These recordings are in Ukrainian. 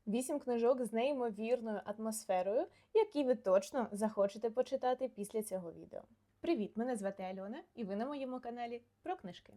8 книжок з неймовірною атмосферою, які ви точно захочете почитати після цього відео. Привіт, мене звати Альона, і ви на моєму каналі про книжки.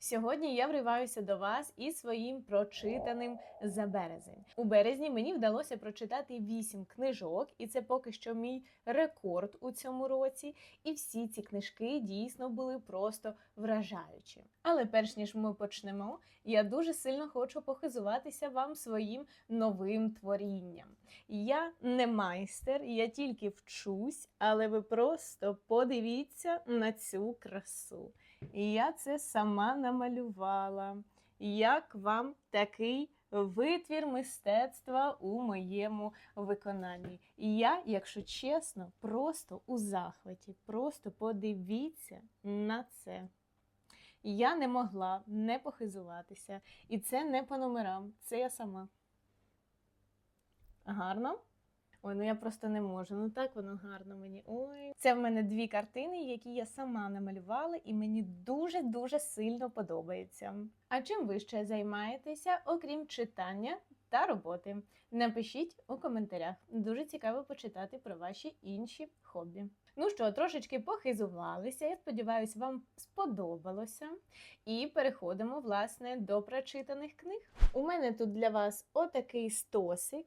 Сьогодні я вриваюся до вас із своїм прочитаним за березень. У березні мені вдалося прочитати 8 книжок, і це поки що мій рекорд у цьому році. І всі ці книжки дійсно були просто вражаючі. Але перш ніж ми почнемо, я дуже сильно хочу похизуватися вам своїм новим творінням. Я не майстер, я тільки вчусь, але ви просто подивіться на цю красу. І я це сама намалювала. Як вам такий витвір мистецтва у моєму виконанні? І я, якщо чесно, просто у захваті. Просто подивіться на це. Я не могла не похизуватися. І це не по номерам, це я сама. Гарно? Ой, ну я просто не можу. Ну так воно гарно мені. Ой. Це в мене 2 картини, які я сама намалювала, і мені дуже-дуже сильно подобається. А чим ви ще займаєтеся, окрім читання та роботи? Напишіть у коментарях. Дуже цікаво почитати про ваші інші хобі. Ну що, трошечки похизувалися, я сподіваюся, вам сподобалося. І переходимо, власне, до прочитаних книг. У мене тут для вас отакий стосик.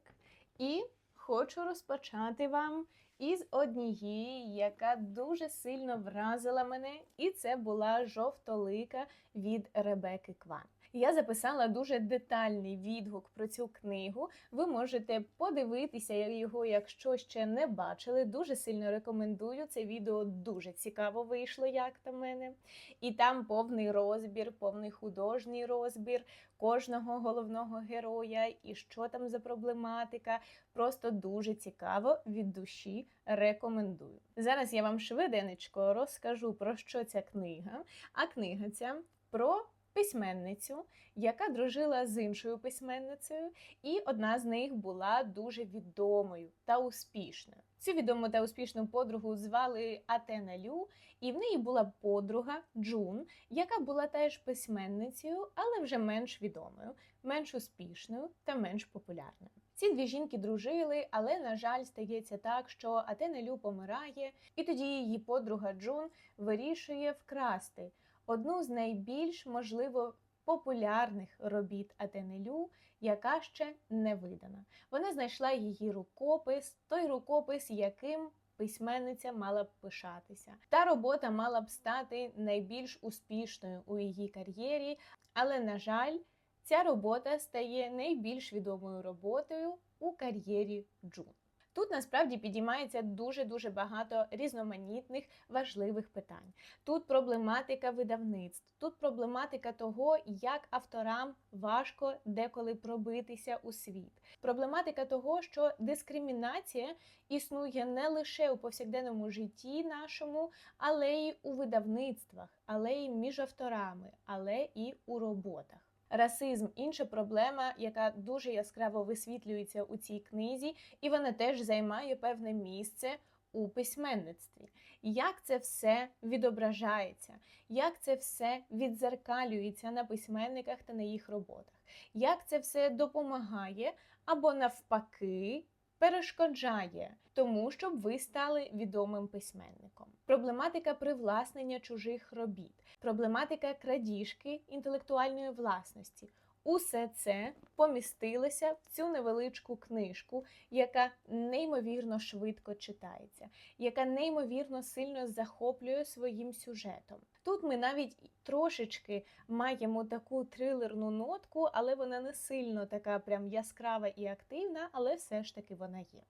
І хочу розпочати вам із однієї, яка дуже сильно вразила мене, і це була «Жовтолика» від Ребекки Кван. Я записала дуже детальний відгук про цю книгу. Ви можете подивитися його, якщо ще не бачили. Дуже сильно рекомендую. Це відео дуже цікаво вийшло, як на мене. І там повний розбір, повний художній розбір кожного головного героя, і що там за проблематика. Просто дуже цікаво, від душі рекомендую. Зараз я вам швиденечко розкажу, про що ця книга. А книга ця про письменницю, яка дружила з іншою письменницею, і одна з них була дуже відомою та успішною. Цю відому та успішну подругу звали Атена Лю, і в неї була подруга Джун, яка була теж письменницею, але вже менш відомою, менш успішною та менш популярною. Ці 2 жінки дружили, але, на жаль, стається так, що Атена Лю помирає, і тоді її подруга Джун вирішує вкрасти одну з найбільш, можливо, популярних робіт Атени Лю, яка ще не видана. Вона знайшла її рукопис, той рукопис, яким письменниця мала б пишатися. Та робота мала б стати найбільш успішною у її кар'єрі, але, на жаль, ця робота стає найбільш відомою роботою у кар'єрі Джун. Тут насправді підіймається дуже-дуже багато різноманітних важливих питань. Тут проблематика видавництв, тут проблематика того, як авторам важко деколи пробитися у світ. Проблематика того, що дискримінація існує не лише у повсякденному житті нашому, але й у видавництвах, але й між авторами, але і у роботах. Расизм – інша проблема, яка дуже яскраво висвітлюється у цій книзі, і вона теж займає певне місце у письменництві. Як це все відображається, як це все віддзеркалюється на письменниках та на їх роботах, як це все допомагає або навпаки перешкоджає тому, щоб ви стали відомим письменником. Проблематика привласнення чужих робіт, проблематика крадіжки інтелектуальної власності. Усе це помістилося в цю невеличку книжку, яка неймовірно швидко читається, яка неймовірно сильно захоплює своїм сюжетом. Тут ми навіть трошечки маємо таку трилерну нотку, але вона не сильно така прям яскрава і активна, але все ж таки вона є.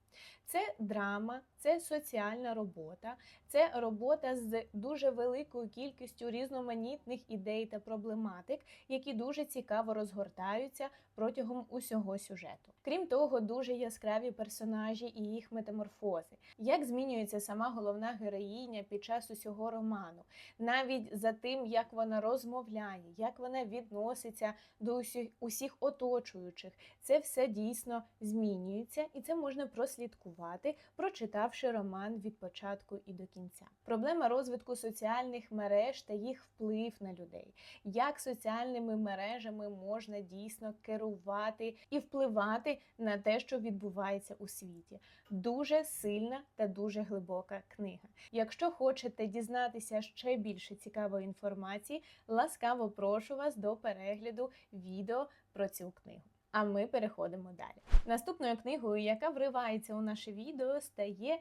Це драма, це соціальна робота, це робота з дуже великою кількістю різноманітних ідей та проблематик, які дуже цікаво розгортаються протягом усього сюжету. Крім того, дуже яскраві персонажі і їх метаморфози. Як змінюється сама головна героїня під час усього роману. Навіть навіть за тим, як вона розмовляє, як вона відноситься до усіх оточуючих. Це все дійсно змінюється, і це можна прослідкувати, прочитавши роман від початку і до кінця. Проблема розвитку соціальних мереж та їх вплив на людей. Як соціальними мережами можна дійсно керувати і впливати на те, що відбувається у світі. Дуже сильна та дуже глибока книга. Якщо хочете дізнатися ще більше цікавої інформації, ласкаво прошу вас до перегляду відео про цю книгу. А ми переходимо далі. Наступною книгою, яка вривається у наше відео, стає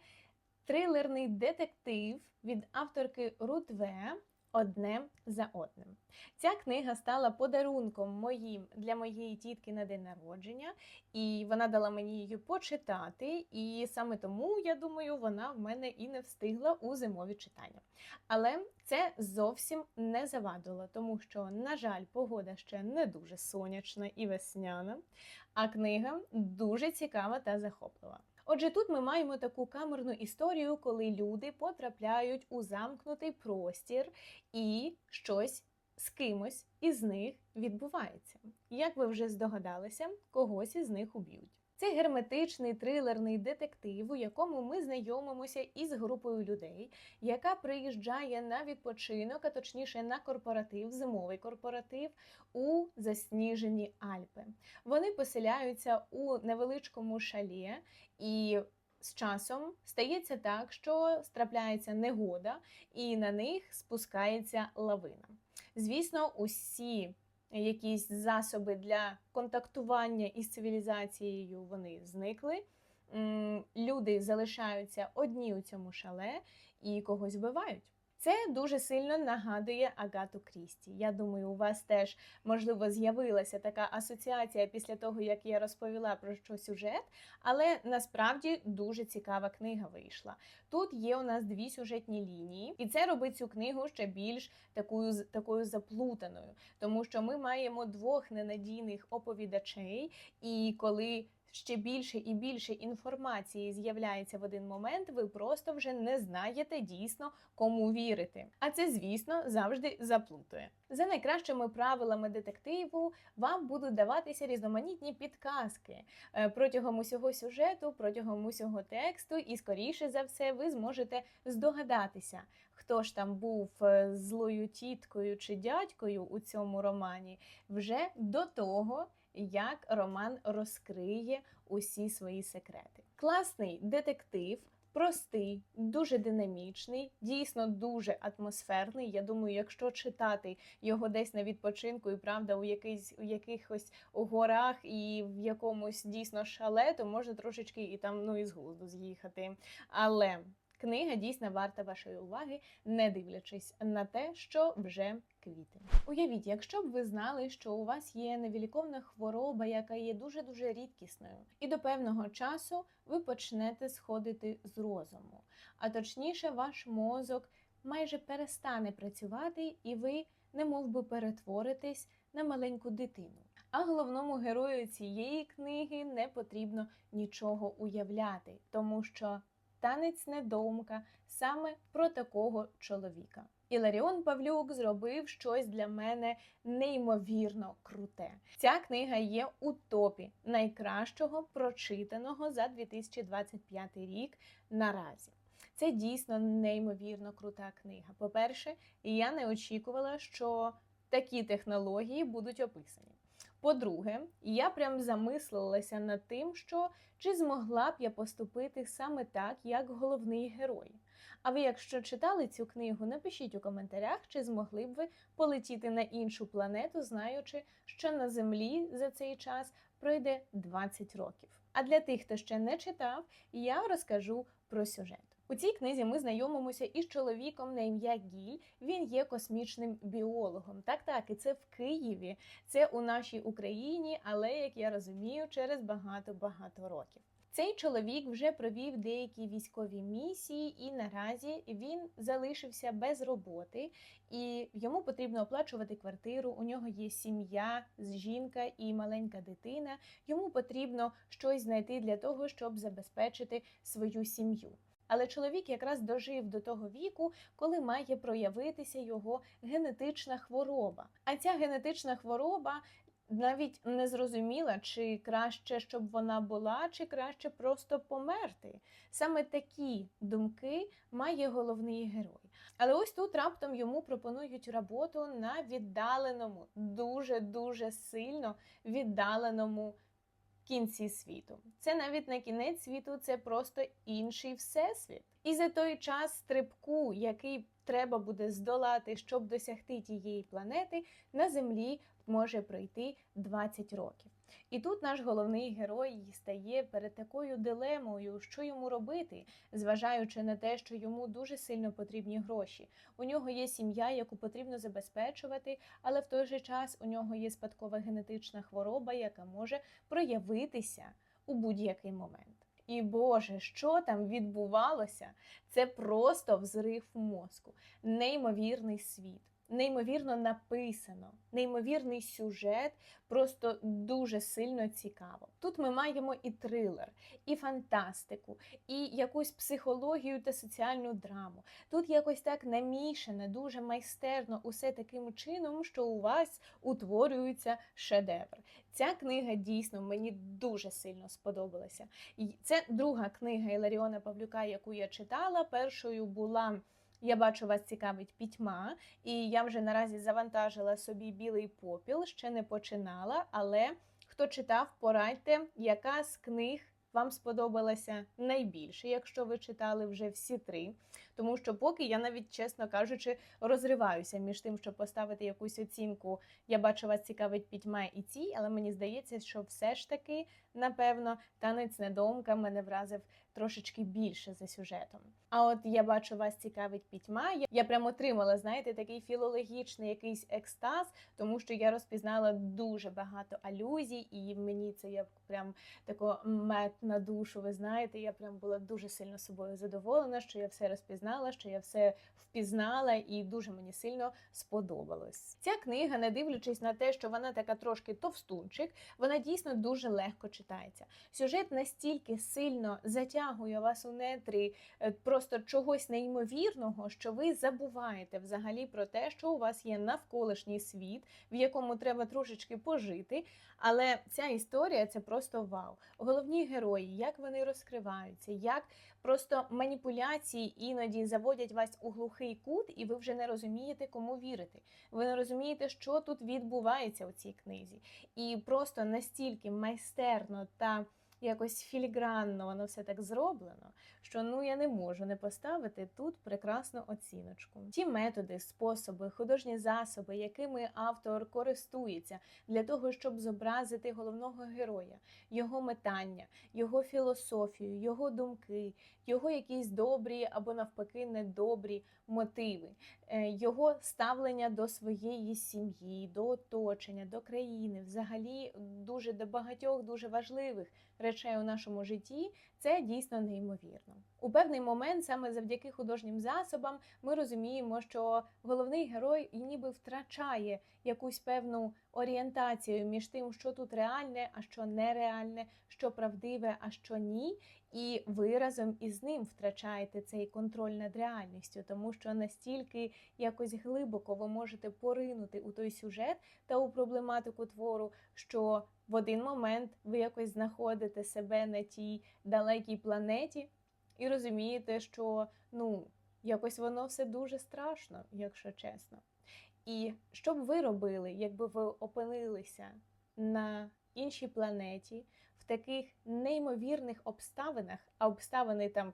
трилерний детектив від авторки Рут В. «Одне за одним». Ця книга стала подарунком для моєї тітки на день народження, і вона дала мені її почитати, і саме тому, я думаю, вона в мене і не встигла у зимові читання. Але це зовсім не завадило, тому що, на жаль, погода ще не дуже сонячна і весняна, а книга дуже цікава та захоплива. Отже, тут ми маємо таку камерну історію, коли люди потрапляють у замкнутий простір і щось з кимось із них відбувається. Як ви вже здогадалися, когось із них уб'ють. Це герметичний трилерний детектив, у якому ми знайомимося із групою людей, яка приїжджає на відпочинок, а точніше на корпоратив, зимовий корпоратив, у засніжені Альпи. Вони поселяються у невеличкому шале, і з часом стається так, що трапляється негода, і на них спускається лавина. Звісно, усі якісь засоби для контактування із цивілізацією вони зникли. Люди залишаються одні у цьому шале і когось вбивають. Це дуже сильно нагадує Агату Крісті. Я думаю, у вас теж, можливо, з'явилася така асоціація після того, як я розповіла про що сюжет, але насправді дуже цікава книга вийшла. Тут є у нас дві сюжетні лінії, і це робить цю книгу ще більш такою заплутаною, тому що ми маємо двох ненадійних оповідачей, і коли ще більше і більше інформації з'являється в один момент, ви просто вже не знаєте дійсно, кому вірити. А це, звісно, завжди заплутує. За найкращими правилами детективу вам будуть даватися різноманітні підказки протягом усього сюжету, протягом усього тексту, і, скоріше за все, ви зможете здогадатися, хто ж там був злою тіткою чи дядькою у цьому романі вже до того, як роман розкриє усі свої секрети. Класний детектив, простий, дуже динамічний, дійсно дуже атмосферний. Я думаю, якщо читати його десь на відпочинку і, правда, у якихось горах і в якомусь дійсно шале, то можна трошечки і там, із глузду з'їхати. Але книга дійсно варта вашої уваги, не дивлячись на те, що вже квітень. Уявіть, якщо б ви знали, що у вас є невиліковна хвороба, яка є дуже-дуже рідкісною, і до певного часу ви почнете сходити з розуму. А точніше, ваш мозок майже перестане працювати, і ви немовби перетворитесь на маленьку дитину. А головному герою цієї книги не потрібно нічого уявляти, тому що «Танець недоумка» саме про такого чоловіка. Іларіон Павлюк зробив щось для мене неймовірно круте. Ця книга є у топі найкращого прочитаного за 2025 рік наразі. Це дійсно неймовірно крута книга. По-перше, я не очікувала, що такі технології будуть описані. По-друге, я прям замислилася над тим, що чи змогла б я поступити саме так, як головний герой. А ви, якщо читали цю книгу, напишіть у коментарях, чи змогли б ви полетіти на іншу планету, знаючи, що на Землі за цей час пройде 20 років. А для тих, хто ще не читав, я розкажу про сюжет. У цій книзі ми знайомимося із чоловіком на ім'я Гіль. Він є космічним біологом. Так, і це в Києві, це у нашій Україні, але, як я розумію, через багато-багато років. Цей чоловік вже провів деякі військові місії, і наразі він залишився без роботи, і йому потрібно оплачувати квартиру, у нього є сім'я, жінка і маленька дитина, йому потрібно щось знайти для того, щоб забезпечити свою сім'ю. Але чоловік якраз дожив до того віку, коли має проявитися його генетична хвороба. А ця генетична хвороба навіть не зрозуміла, чи краще, щоб вона була, чи краще просто померти. Саме такі думки має головний герой. Але ось тут раптом йому пропонують роботу на віддаленому, дуже-дуже сильно віддаленому кінці світу. Це навіть не кінець світу, це просто інший всесвіт. І за той час стрибку, який треба буде здолати, щоб досягти тієї планети, на Землі може пройти 20 років. І тут наш головний герой стає перед такою дилемою, що йому робити, зважаючи на те, що йому дуже сильно потрібні гроші. У нього є сім'я, яку потрібно забезпечувати, але в той же час у нього є спадкова генетична хвороба, яка може проявитися у будь-який момент. І Боже, що там відбувалося? Це просто взрив мозку. Неймовірний світ. Неймовірно написано, неймовірний сюжет, просто дуже сильно цікаво. Тут ми маємо і трилер, і фантастику, і якусь психологію та соціальну драму. Тут якось так намішане, дуже майстерно усе таким чином, що у вас утворюється шедевр. Ця книга дійсно мені дуже сильно сподобалася. Це друга книга Іларіона Павлюка, яку я читала. Першою була «Я бачу, вас цікавить пітьма», і я вже наразі завантажила собі «Білий попіл», ще не починала, але хто читав, порадьте, яка з книг вам сподобалася найбільше, якщо ви читали вже всі три. Тому що поки я навіть, чесно кажучи, розриваюся між тим, щоб поставити якусь оцінку «Я бачу, вас цікавить пітьма» і цій, але мені здається, що все ж таки, напевно, «Танець недоумка» мене вразив трошечки більше за сюжетом. А от «Я бачу, вас цікавить пітьма», я прямо отримала, знаєте, такий філологічний якийсь екстаз, тому що я розпізнала дуже багато алюзій, і мені це як прям тако мед на душу, ви знаєте, я прям була дуже сильно собою задоволена, що я все розпізнала, що я все впізнала, і дуже мені сильно сподобалось. Ця книга, не дивлячись на те, що вона така трошки товстунчик, вона дійсно дуже легко читається. Сюжет настільки сильно затягує вас у нетрі просто чогось неймовірного, що ви забуваєте взагалі про те, що у вас є навколишній світ, в якому треба трошечки пожити, але ця історія – це просто вау. Головні герої, як вони розкриваються, як просто маніпуляції іноді заводять вас у глухий кут, і ви вже не розумієте, кому вірити. Ви не розумієте, що тут відбувається у цій книзі. І просто настільки майстерно та якось філігранно воно все так зроблено, що я не можу не поставити тут прекрасну оціночку. Ті методи, способи, художні засоби, якими автор користується для того, щоб зобразити головного героя, його метання, його філософію, його думки, його якісь добрі або навпаки недобрі мотиви, його ставлення до своєї сім'ї, до оточення, до країни, взагалі дуже до багатьох дуже важливих речей у нашому житті, це дійсно неймовірно. У певний момент саме завдяки художнім засобам ми розуміємо, що головний герой ніби втрачає якусь певну орієнтацію між тим, що тут реальне, а що нереальне, що правдиве, а що ні. І ви разом із ним втрачаєте цей контроль над реальністю, тому що настільки якось глибоко ви можете поринути у той сюжет та у проблематику твору, що в один момент ви якось знаходите себе на тій далекій планеті і розумієте, що, якось воно все дуже страшно, якщо чесно. І що б ви робили, якби ви опинилися на іншій планеті, в таких неймовірних обставинах, а обставини там,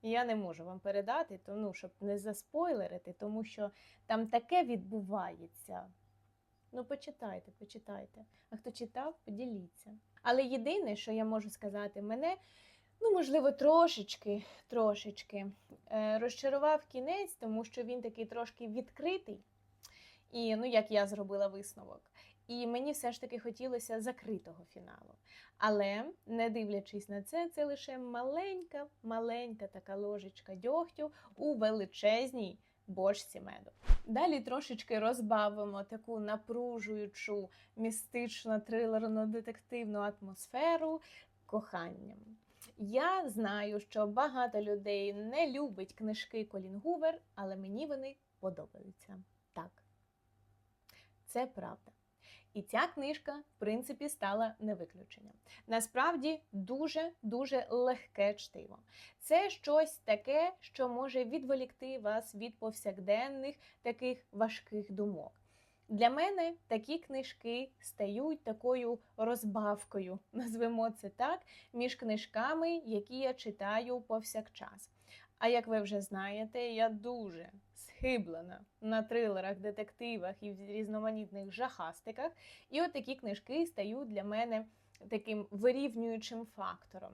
я не можу вам передати, щоб не заспойлерити, тому що там таке відбувається. Почитайте. А хто читав, поділіться. Але єдине, що я можу сказати, мене, можливо, трошечки розчарував кінець, тому що він такий трошки відкритий. І, як я зробила висновок. І мені все ж таки хотілося закритого фіналу. Але, не дивлячись на це, це лише маленька така ложечка дьогтю у величезній бочці меду. Далі трошечки розбавимо таку напружуючу, містично-трилерно-детективну атмосферу коханням. Я знаю, що багато людей не любить книжки Колін Гувер, але мені вони подобаються. Так, це правда. І ця книжка, в принципі, стала не виключенням. Насправді, дуже-дуже легке чтиво. Це щось таке, що може відволікти вас від повсякденних таких важких думок. Для мене такі книжки стають такою розбавкою, назвемо це так, між книжками, які я читаю повсякчас. А як ви вже знаєте, я дуже схиблена на трилерах, детективах і різноманітних жахастиках. І от такі книжки стають для мене таким вирівнюючим фактором.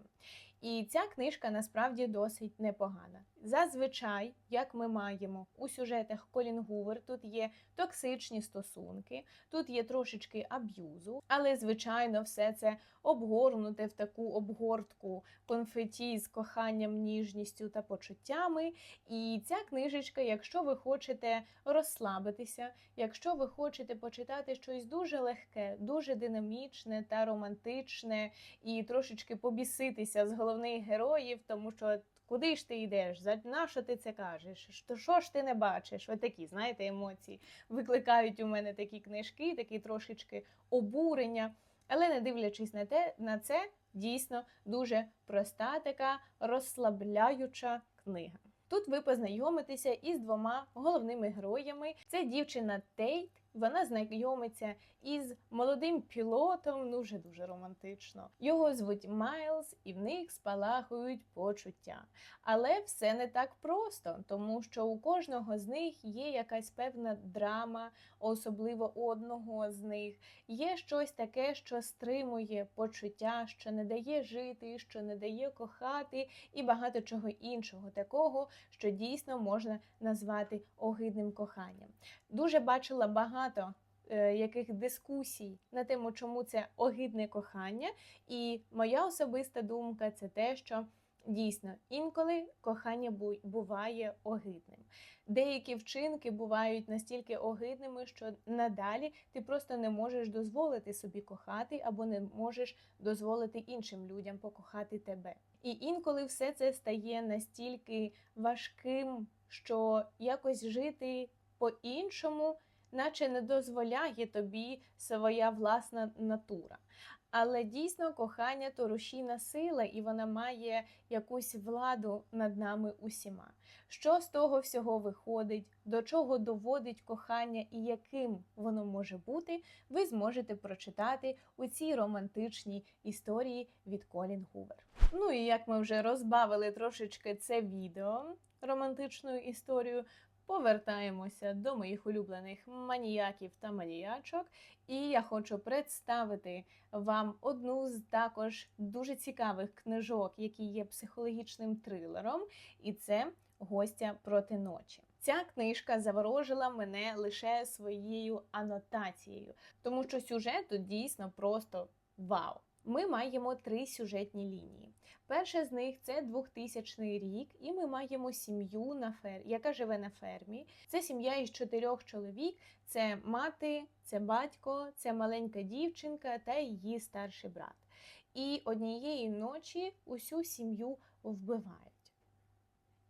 І ця книжка насправді досить непогана. Зазвичай, як ми маємо у сюжетах Колін Гувер, тут є токсичні стосунки, тут є трошечки аб'юзу, але, звичайно, все це обгорнуте в таку обгортку конфеті з коханням, ніжністю та почуттями. І ця книжечка, якщо ви хочете розслабитися, якщо ви хочете почитати щось дуже легке, дуже динамічне та романтичне, і трошечки побіситися з головних героїв, тому що куди ж ти йдеш, на що ти це кажеш, що ж ти не бачиш, ось такі, знаєте, емоції викликають у мене такі книжки, такі трошечки обурення, але не дивлячись на це, дійсно дуже проста така розслабляюча книга. Тут ви познайомитеся із двома головними героями. Це дівчина Тейт, вона знайомиться із молодим пілотом, ну вже дуже романтично. Його звуть Майлз, і в них спалахують почуття. Але все не так просто, тому що у кожного з них є якась певна драма, особливо у одного з них. Є щось таке, що стримує почуття, що не дає жити, що не дає кохати, і багато чого іншого такого, що дійсно можна назвати огидним коханням. Дуже бачила багато яких дискусій на тему, чому це огидне кохання, і моя особиста думка – це те, що дійсно інколи кохання буває огидним. Деякі вчинки бувають настільки огидними, що надалі ти просто не можеш дозволити собі кохати або не можеш дозволити іншим людям покохати тебе. І інколи все це стає настільки важким, що якось жити по-іншому наче не дозволяє тобі своя власна натура. Але дійсно кохання – то рушійна сила, і вона має якусь владу над нами усіма. Що з того всього виходить, до чого доводить кохання і яким воно може бути, ви зможете прочитати у цій романтичній історії від Колін Гувер. Ну і як ми вже розбавили трошечки це відео, романтичною історією, повертаємося до моїх улюблених маніяків та маніячок. І я хочу представити вам одну з також дуже цікавих книжок, які є психологічним трилером, і це «Гостя проти ночі». Ця книжка заворожила мене лише своєю анотацією, тому що сюжет тут дійсно просто вау. Ми маємо 3 сюжетні лінії. Перша з них – це 2000 рік, і ми маємо сім'ю, яка живе на фермі. Це сім'я із 4 чоловік, це мати, це батько, це маленька дівчинка та її старший брат. І однієї ночі усю сім'ю вбивають.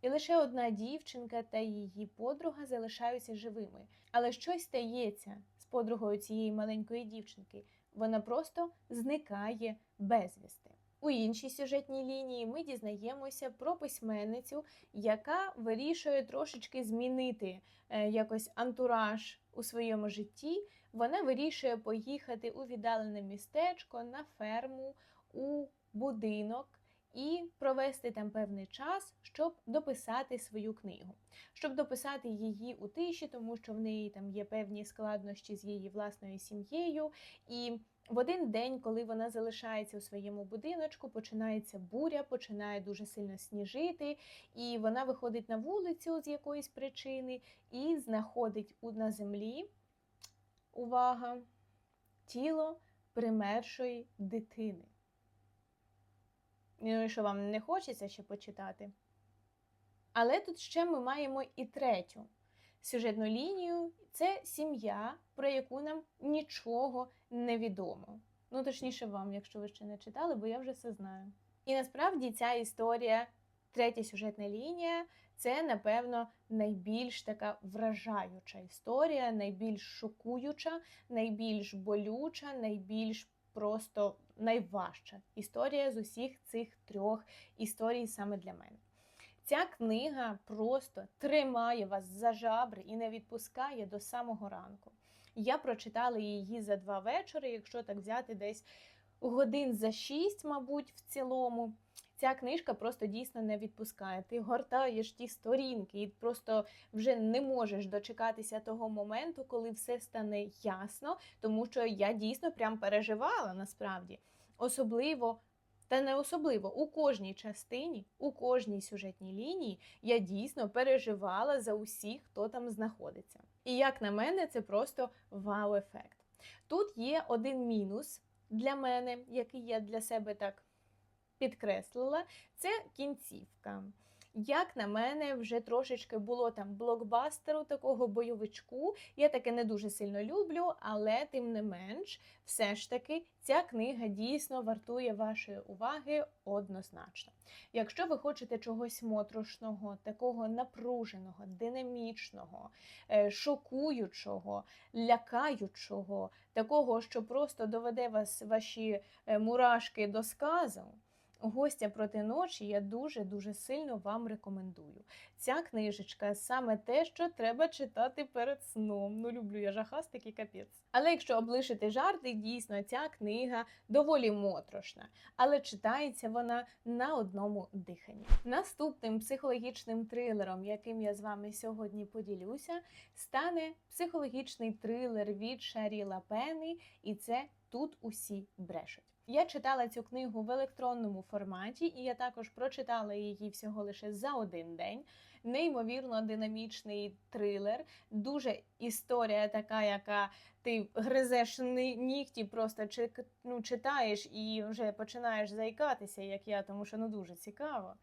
І лише одна дівчинка та її подруга залишаються живими. Але щось стається з подругою цієї маленької дівчинки. Вона просто зникає безвісти. У іншій сюжетній лінії ми дізнаємося про письменницю, яка вирішує трошечки змінити якось антураж у своєму житті. Вона вирішує поїхати у віддалене містечко, на ферму, у будинок і провести там певний час, щоб дописати свою книгу. Щоб дописати її у тиші, тому що в неї там є певні складнощі з її власною сім'єю. І в один день, коли вона залишається у своєму будиночку, починається буря, починає дуже сильно сніжити, і вона виходить на вулицю з якоїсь причини і знаходить на землі, увага, тіло примершої дитини. Ну, що вам не хочеться ще почитати? Але тут ще ми маємо і третю сюжетну лінію. Це сім'я, про яку нам нічого не відомо. Ну, точніше вам, якщо ви ще не читали, бо я вже все знаю. І насправді ця історія, третя сюжетна лінія, це, напевно, найбільш така вражаюча історія, найбільш шокуюча, найбільш болюча, найбільш просто найважча історія з усіх цих трьох історій саме для мене. Ця книга просто тримає вас за жабри і не відпускає до самого ранку. Я прочитала її за 2 вечори, якщо так взяти десь годин за 6, мабуть, в цілому. Ця книжка просто дійсно не відпускає. Ти гортаєш ті сторінки і просто вже не можеш дочекатися того моменту, коли все стане ясно, тому що я дійсно прям переживала насправді. Особливо, та не особливо, у кожній частині, у кожній сюжетній лінії я дійсно переживала за усіх, хто там знаходиться. І як на мене, це просто вау-ефект. Тут є один мінус для мене, який я для себе так підкреслила, це кінцівка. Як на мене, вже трошечки було там блокбастеру, такого бойовичку. Я таке не дуже сильно люблю, але тим не менш, все ж таки, ця книга дійсно вартує вашої уваги однозначно. Якщо ви хочете чогось моторошного, такого напруженого, динамічного, шокуючого, лякаючого, такого, що просто доведе вас, ваші мурашки до сказу, «Гостя проти ночі» я дуже-дуже сильно вам рекомендую. Ця книжечка саме те, що треба читати перед сном. Ну, люблю я жахастики, капець. Але якщо облишити жарти, дійсно, ця книга доволі моторошна. Але читається вона на одному диханні. Наступним психологічним трилером, яким я з вами сьогодні поділюся, стане психологічний трилер від Шері Лапени, і це «Тут усі брешуть». Я читала цю книгу в електронному форматі, і я також прочитала її всього лише за 1 день. Неймовірно динамічний трилер, дуже історія така, яка ти гризеш нігті, просто читаєш і вже починаєш заїкатися, як я, тому що дуже цікаво.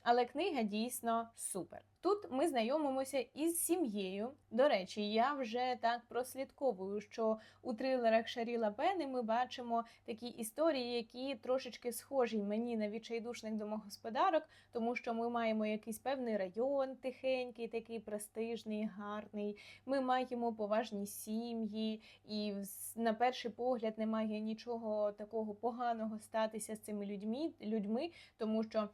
Але книга дійсно супер. Тут ми знайомимося із сім'єю. До речі, я вже так прослідковую, що у трилерах Шері Лапени ми бачимо такі історії, які трошечки схожі мені на «Відчайдушних домогосподарок», тому що ми маємо якийсь певний район тихенький, такий престижний, гарний. Ми маємо поважні сім'ї, і на перший погляд немає нічого такого поганого статися з цими людьми, тому що,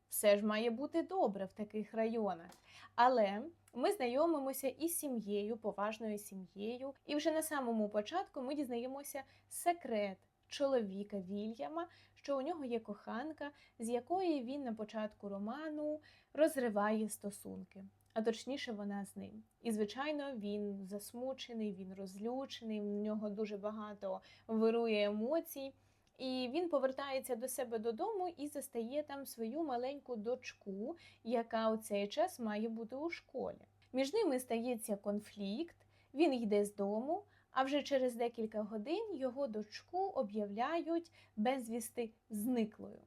все ж має бути добре в таких районах. Але ми знайомимося із сім'єю, поважною сім'єю, і вже на самому початку ми дізнаємося секрет чоловіка Вільяма, що у нього є коханка, з якою він на початку роману розриває стосунки. А точніше, вона з ним. І, звичайно, він засмучений, він розлючений, в нього дуже багато вирує емоцій. І він повертається до себе додому і застає там свою маленьку дочку, яка у цей час має бути у школі. Між ними стається конфлікт, він йде з дому, а вже через декілька годин його дочку об'являють безвісти зниклою.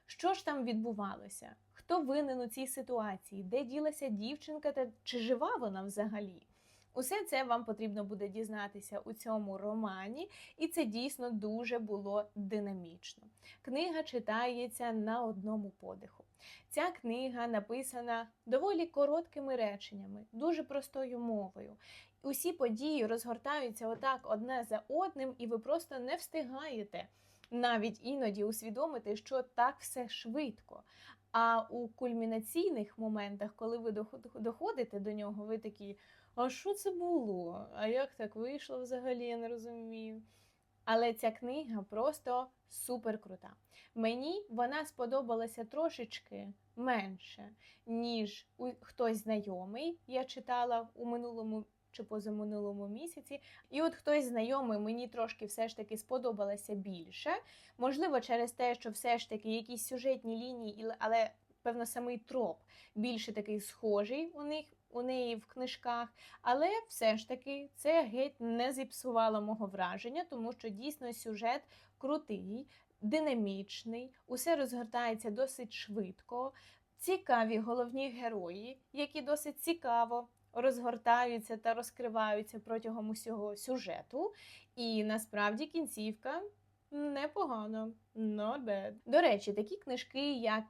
Що ж там відбувалося? Хто винен у цій ситуації? Де ділася дівчинка та чи жива вона взагалі? Усе це вам потрібно буде дізнатися у цьому романі, і це дійсно дуже було динамічно. Книга читається на одному подиху. Ця книга написана доволі короткими реченнями, дуже простою мовою. Усі події розгортаються отак одне за одним, і ви просто не встигаєте навіть іноді усвідомити, що так все швидко. А у кульмінаційних моментах, коли ви доходите до нього, ви такі: а що це було? А як так вийшло взагалі, я не розумію. Але ця книга просто супер крута. Мені вона сподобалася трошечки менше, ніж хтось знайомий. Я читала у минулому чи позаминулому місяці. І от хтось знайомий мені трошки все ж таки сподобалася більше. Можливо, через те, що все ж таки якісь сюжетні лінії, але, певно, самий троп більше такий схожий у неї в книжках, але все ж таки це геть не зіпсувало мого враження, тому що дійсно сюжет крутий, динамічний, усе розгортається досить швидко, цікаві головні герої, які досить цікаво розгортаються та розкриваються протягом усього сюжету, і насправді кінцівка Непогано. Not bad. До речі, такі книжки, як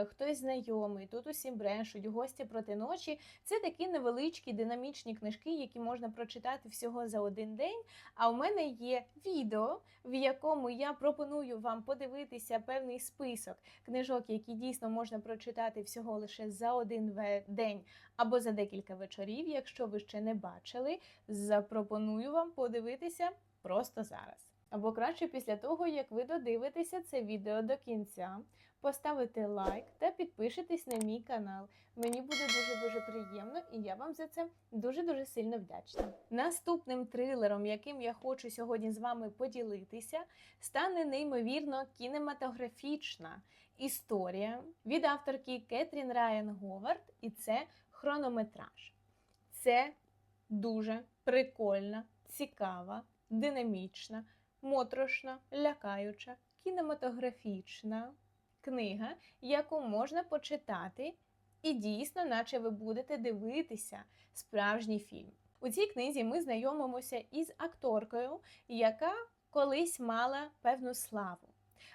«Хтось знайомий», «Тут усі брешуть», «Гості проти ночі» – це такі невеличкі динамічні книжки, які можна прочитати всього за один день. А у мене є відео, в якому я пропоную вам подивитися певний список книжок, які дійсно можна прочитати всього лише за один день або за декілька вечорів. Якщо ви ще не бачили, запропоную вам подивитися просто зараз. Або краще після того, як ви додивитеся це відео до кінця, поставите лайк та підпишитесь на мій канал. Мені буде дуже-дуже приємно і я вам за це дуже-дуже сильно вдячна. Наступним трилером, яким я хочу сьогодні з вами поділитися, стане неймовірно кінематографічна історія від авторки Кетрін Райан Говард, і це «Хронометраж». Це дуже прикольна, цікава, динамічна, моторошна, лякаюча, кінематографічна книга, яку можна почитати і дійсно, наче ви будете дивитися справжній фільм. У цій книзі ми знайомимося із акторкою, яка колись мала певну славу.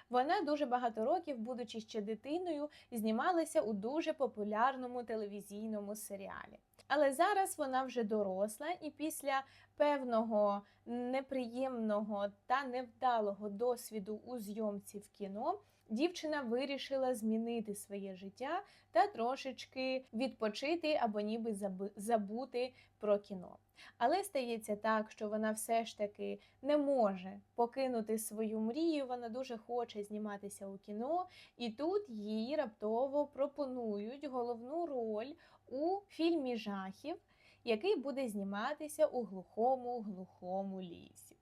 Вона дуже багато років, будучи ще дитиною, знімалася у дуже популярному телевізійному серіалі. Але зараз вона вже доросла, і після певного неприємного та невдалого досвіду у зйомці в кіно дівчина вирішила змінити своє життя та трошечки відпочити або ніби забути про кіно. Але стається так, що вона все ж таки не може покинути свою мрію, вона дуже хоче зніматися у кіно, і тут їй раптово пропонують головну роль у фільмі жахів, який буде зніматися у глухому лісі.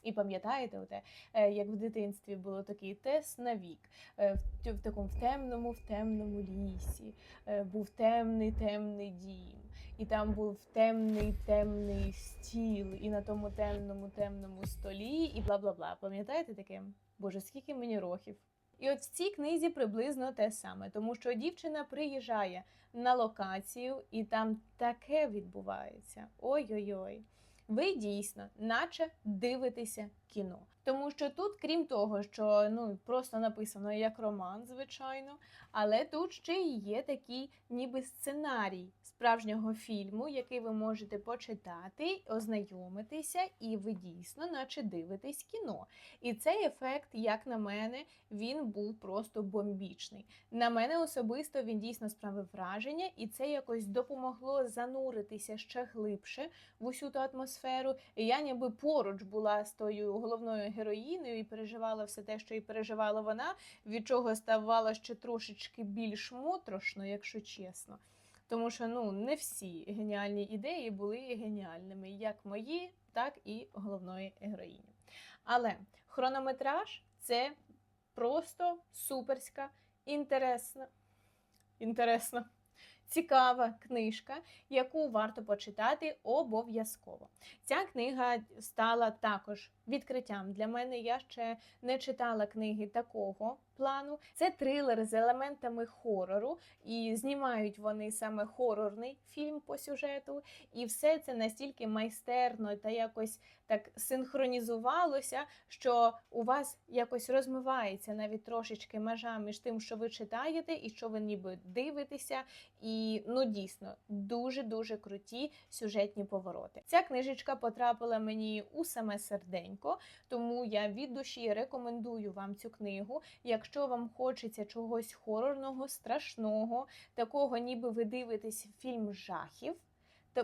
І пам'ятаєте, як в дитинстві було такий тест на вік, в такому темному лісі, був темний дім, і там був темний стіл, і на тому темному столі, і бла-бла-бла. Пам'ятаєте таке? Боже, скільки мені років. І от в цій книзі приблизно те саме, тому що дівчина приїжджає на локацію, і там таке відбувається. Ой-ой-ой. Ви дійсно наче дивитеся кіно. Тому що тут, крім того, що просто написано як роман, звичайно, але тут ще й є такий ніби сценарій справжнього фільму, який ви можете почитати, ознайомитися, і ви дійсно наче дивитесь кіно. І цей ефект, як на мене, він був просто бомбічний. На мене особисто він дійсно справив враження, і це якось допомогло зануритися ще глибше в усю ту атмосферу. І я ніби поруч була з тою головною героїною і переживала все те, що і переживала вона, від чого ставало ще трошечки більш моторошно, якщо чесно. Тому що, не всі геніальні ідеї були геніальними, як мої, так і головної героїні. Але «Хронометраж» – це просто суперська, інтересна, цікава книжка, яку варто почитати обов'язково. Ця книга стала також відкриттям для мене. Я ще не читала книги такого плану. Це трилер з елементами хорору, і знімають вони саме хорорний фільм по сюжету. І все це настільки майстерно та якось так синхронізувалося, що у вас якось розмивається навіть трошечки межа між тим, що ви читаєте і що ви ніби дивитеся. І, дійсно, дуже-дуже круті сюжетні повороти. Ця книжечка потрапила мені у саме серденько, тому я від душі рекомендую вам цю книгу. Якщо вам хочеться чогось хорорного, страшного, такого ніби ви дивитесь фільм жахів,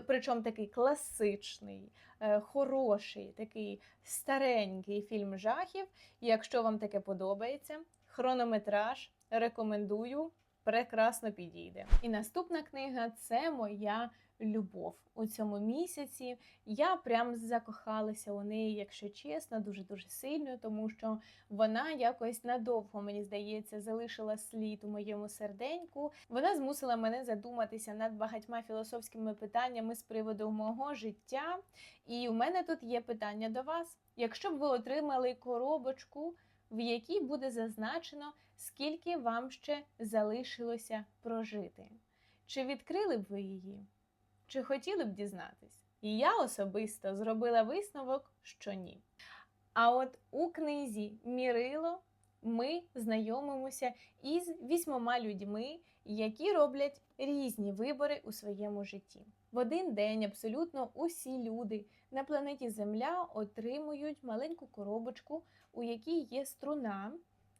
причому такий класичний, хороший, такий старенький фільм жахів, якщо вам таке подобається, «Хронометраж» рекомендую, прекрасно підійде. І наступна книга – це моя любов у цьому місяці. Я прям закохалася у неї, якщо чесно, дуже-дуже сильно, тому що вона якось надовго, мені здається, залишила слід у моєму серденьку. Вона змусила мене задуматися над багатьма філософськими питаннями з приводу мого життя. І у мене тут є питання до вас. Якщо б ви отримали коробочку, в якій буде зазначено, скільки вам ще залишилося прожити, чи відкрили б ви її? Чи хотіли б дізнатись? І я особисто зробила висновок, що ні. А от у книзі «Мірило» ми знайомимося із 8 людьми, які роблять різні вибори у своєму житті. В один день абсолютно усі люди на планеті Земля отримують маленьку коробочку, у якій є струна,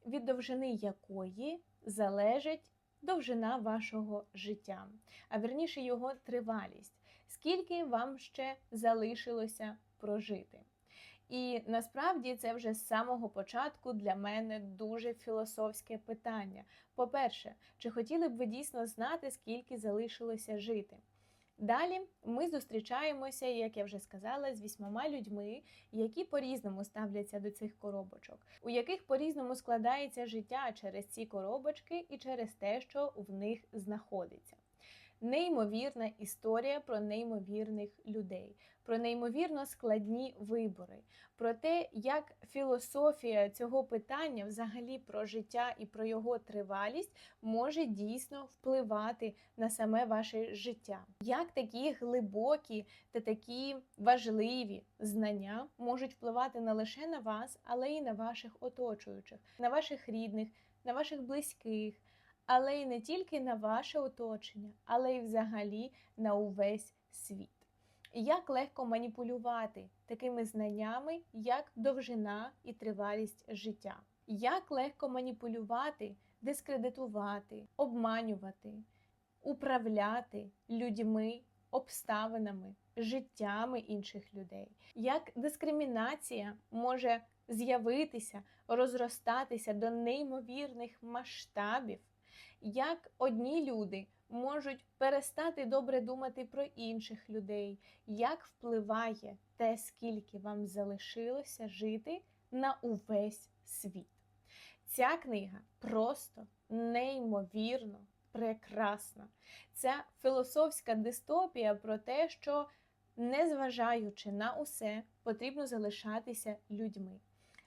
від довжини якої залежить довжина вашого життя, а вірніше його тривалість. Скільки вам ще залишилося прожити? І насправді це вже з самого початку для мене дуже філософське питання. По-перше, чи хотіли б ви дійсно знати, скільки залишилося жити? Далі ми зустрічаємося, як я вже сказала, з 8 людьми, які по-різному ставляться до цих коробочок, у яких по-різному складається життя через ці коробочки і через те, що в них знаходиться. Неймовірна історія про неймовірних людей, про неймовірно складні вибори, про те, як філософія цього питання, взагалі про життя і про його тривалість, може дійсно впливати на саме ваше життя. Як такі глибокі та такі важливі знання можуть впливати не лише на вас, але й на ваших оточуючих, на ваших рідних, на ваших близьких, але й не тільки на ваше оточення, але й взагалі на увесь світ. Як легко маніпулювати такими знаннями, як довжина і тривалість життя. Як легко маніпулювати, дискредитувати, обманювати, управляти людьми, обставинами, життями інших людей. Як дискримінація може з'явитися, розростатися до неймовірних масштабів. Як одні люди можуть перестати добре думати про інших людей, як впливає те, скільки вам залишилося жити, на увесь світ. Ця книга просто неймовірно прекрасна. Це філософська дистопія про те, що, незважаючи на усе, потрібно залишатися людьми.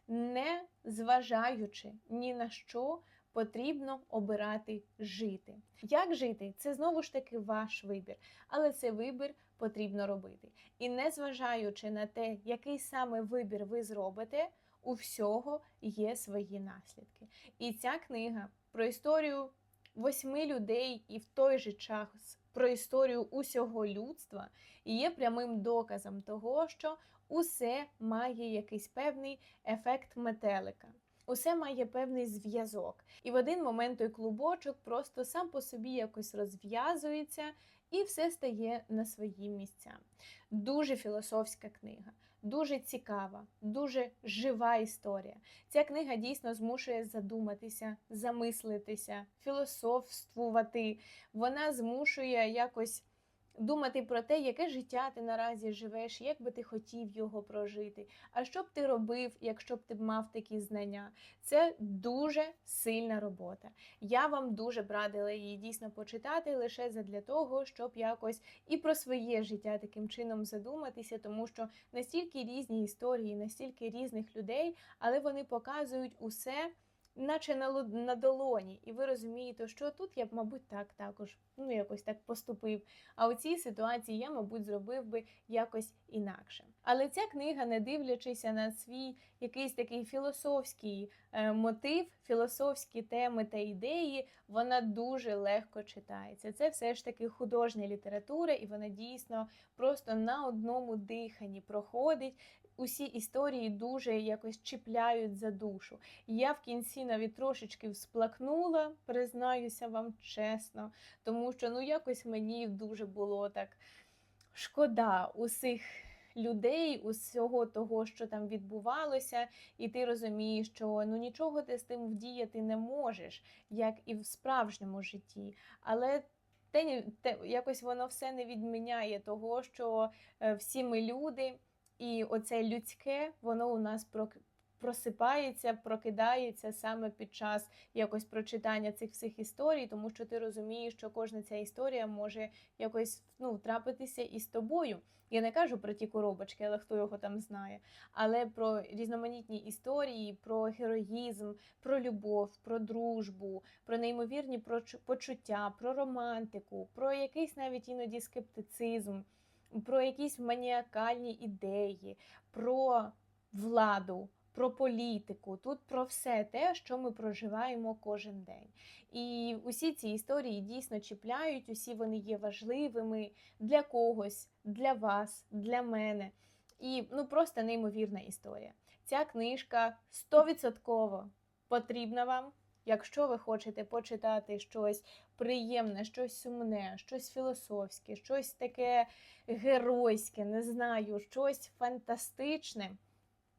Не зважаючи ні на що, потрібно обирати жити. Як жити? Це знову ж таки ваш вибір, але цей вибір потрібно робити. І незважаючи на те, який саме вибір ви зробите, у всього є свої наслідки. І ця книга про історію 8 людей і в той же час про історію усього людства є прямим доказом того, що усе має якийсь певний ефект метелика. Усе має певний зв'язок. І в один момент той клубочок просто сам по собі якось розв'язується і все стає на свої місця. Дуже філософська книга, дуже цікава, дуже жива історія. Ця книга дійсно змушує задуматися, замислитися, філософствувати. Вона змушує якось думати про те, яке життя ти наразі живеш, як би ти хотів його прожити, а що б ти робив, якщо б ти мав такі знання. Це дуже сильна робота. Я вам дуже б радила її дійсно почитати лише задля того, щоб якось і про своє життя таким чином задуматися, тому що настільки різні історії, настільки різних людей, але вони показують усе, наче на долоні, і ви розумієте, що тут я б, мабуть, також, якось так поступив, а у цій ситуації я, мабуть, зробив би якось інакше. Але ця книга, не дивлячись на свій якийсь такий філософський мотив, філософські теми та ідеї, вона дуже легко читається. Це все ж таки художня література, і вона дійсно просто на одному диханні проходить. Усі історії дуже якось чіпляють за душу. Я в кінці навіть трошечки всплакнула, признаюся вам чесно, тому що якось мені дуже було так шкода усіх людей, усього того, що там відбувалося, і ти розумієш, що нічого ти з тим вдіяти не можеш, як і в справжньому житті. Але якось воно все не відміняє того, що всі ми люди, і оце людське, воно у нас просипається, прокидається саме під час якось прочитання цих всіх історій, тому що ти розумієш, що кожна ця історія може якось трапитися і з тобою. Я не кажу про ті коробочки, але хто його там знає, але про різноманітні історії, про героїзм, про любов, про дружбу, про неймовірні почуття, про романтику, про якийсь навіть іноді скептицизм, про якісь маніакальні ідеї, про владу, про політику, тут про все те, що ми проживаємо кожен день. І усі ці історії дійсно чіпляють, усі вони є важливими для когось, для вас, для мене. І просто неймовірна історія. Ця книжка 100% потрібна вам, якщо ви хочете почитати щось приємне, щось сумне, щось філософське, щось таке геройське, не знаю, щось фантастичне.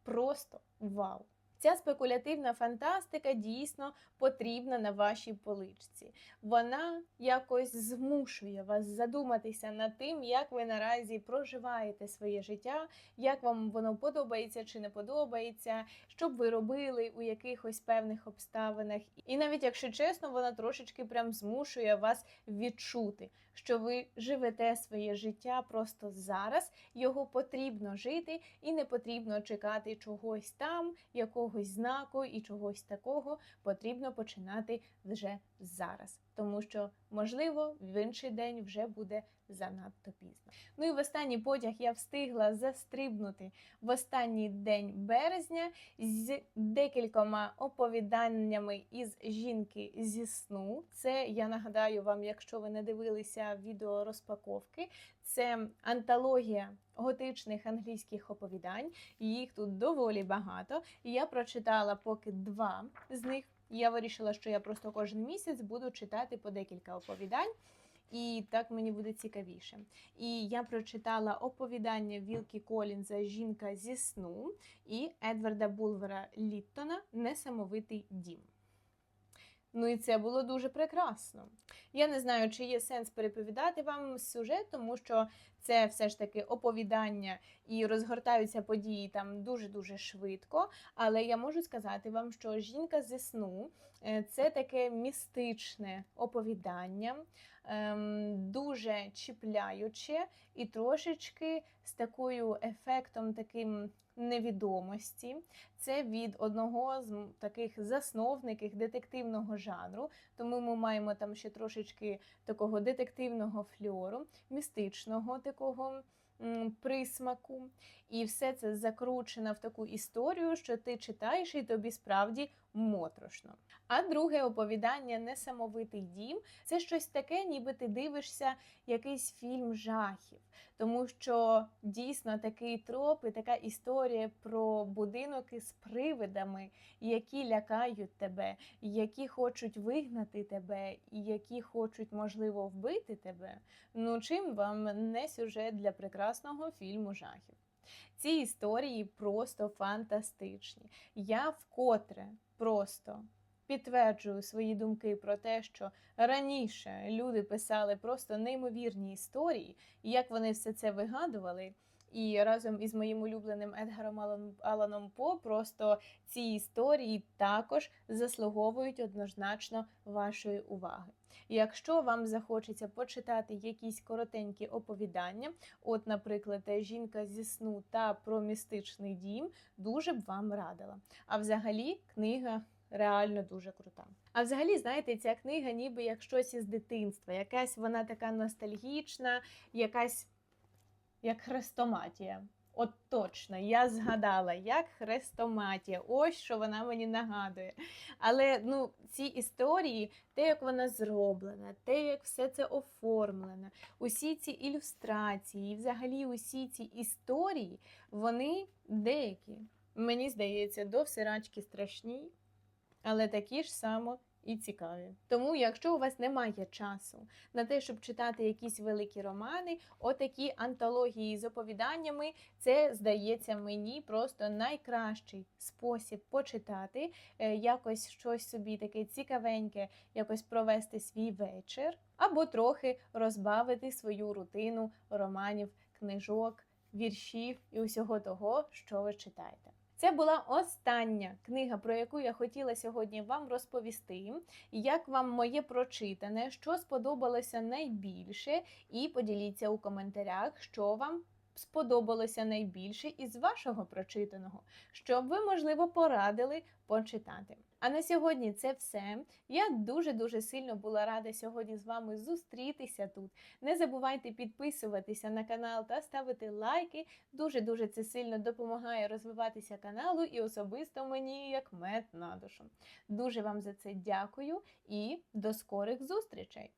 Просто вау! Ця спекулятивна фантастика дійсно потрібна на вашій поличці. Вона якось змушує вас задуматися над тим, як ви наразі проживаєте своє життя, як вам воно подобається чи не подобається, що б ви робили у якихось певних обставинах. І навіть, якщо чесно, вона трошечки прям змушує вас відчути, що ви живете своє життя просто зараз, його потрібно жити і не потрібно чекати чогось там, якогось знаку і чогось такого, потрібно починати вже зараз. Тому що, можливо, в інший день вже буде занадто пізно. Ну і в останній потяг я встигла застрибнути в останній день березня з декількома оповіданнями із жінки зі сну. Це, я нагадаю вам, якщо ви не дивилися відео розпаковки, це антологія готичних англійських оповідань. Їх тут доволі багато. І я прочитала поки 2 з них. Я вирішила, що я просто кожен місяць буду читати по декілька оповідань, і так мені буде цікавіше. І я прочитала оповідання Вілкі Колінза «Жінка зі сну» і Едварда Булвера Літтона «Несамовитий дім». Ну і це було дуже прекрасно. Я не знаю, чи є сенс переповідати вам сюжет, тому що це все ж таки оповідання і розгортаються події там дуже-дуже швидко. Але я можу сказати вам, що «Жінка зі сну» – це таке містичне оповідання, дуже чіпляюче і трошечки з такою ефектом таким невідомості. Це від одного з таких засновників детективного жанру, тому ми маємо там ще трошечки такого детективного фльору, містичного такого присмаку. І все це закручено в таку історію, що ти читаєш і тобі справді моторошно. А друге оповідання «Несамовитий дім» – це щось таке, ніби ти дивишся якийсь фільм жахів. Тому що дійсно такий троп і така історія про будинок із привидами, які лякають тебе, які хочуть вигнати тебе, і які хочуть, можливо, вбити тебе. Ну чим вам не сюжет для прекрасного фільму жахів? Ці історії просто фантастичні. Я вкотре просто підтверджую свої думки про те, що раніше люди писали просто неймовірні історії, і як вони все це вигадували. І разом із моїм улюбленим Едгаром Аланом По просто ці історії також заслуговують однозначно вашої уваги. І якщо вам захочеться почитати якісь коротенькі оповідання, от, наприклад, «Жінка зі сну» та «Про містичний дім», дуже б вам радила. А взагалі книга реально дуже крута. А взагалі, знаєте, ця книга ніби як щось із дитинства, якась вона така ностальгічна, якась як хрестоматія. От точно, я згадала, як хрестоматія. Ось що вона мені нагадує. Але ці історії, те, як вона зроблена, те, як все це оформлено, усі ці ілюстрації, і взагалі усі ці історії, вони деякі, мені здається, до всирачки страшні, але такі ж само і цікаві. Тому, якщо у вас немає часу на те, щоб читати якісь великі романи, отакі антології з оповіданнями, це, здається мені, просто найкращий спосіб почитати, якось щось собі таке цікавеньке, якось провести свій вечір, або трохи розбавити свою рутину романів, книжок, віршів і усього того, що ви читаєте. Це була остання книга, про яку я хотіла сьогодні вам розповісти. Як вам моє прочитане, що сподобалося найбільше, і поділіться у коментарях, що вам сподобалося найбільше із вашого прочитаного, що б ви, можливо, порадили почитати. А на сьогодні це все. Я дуже-дуже сильно була рада сьогодні з вами зустрітися тут. Не забувайте підписуватися на канал та ставити лайки. Дуже-дуже це сильно допомагає розвиватися каналу і особисто мені як мед на душу. Дуже вам за це дякую і до скорих зустрічей!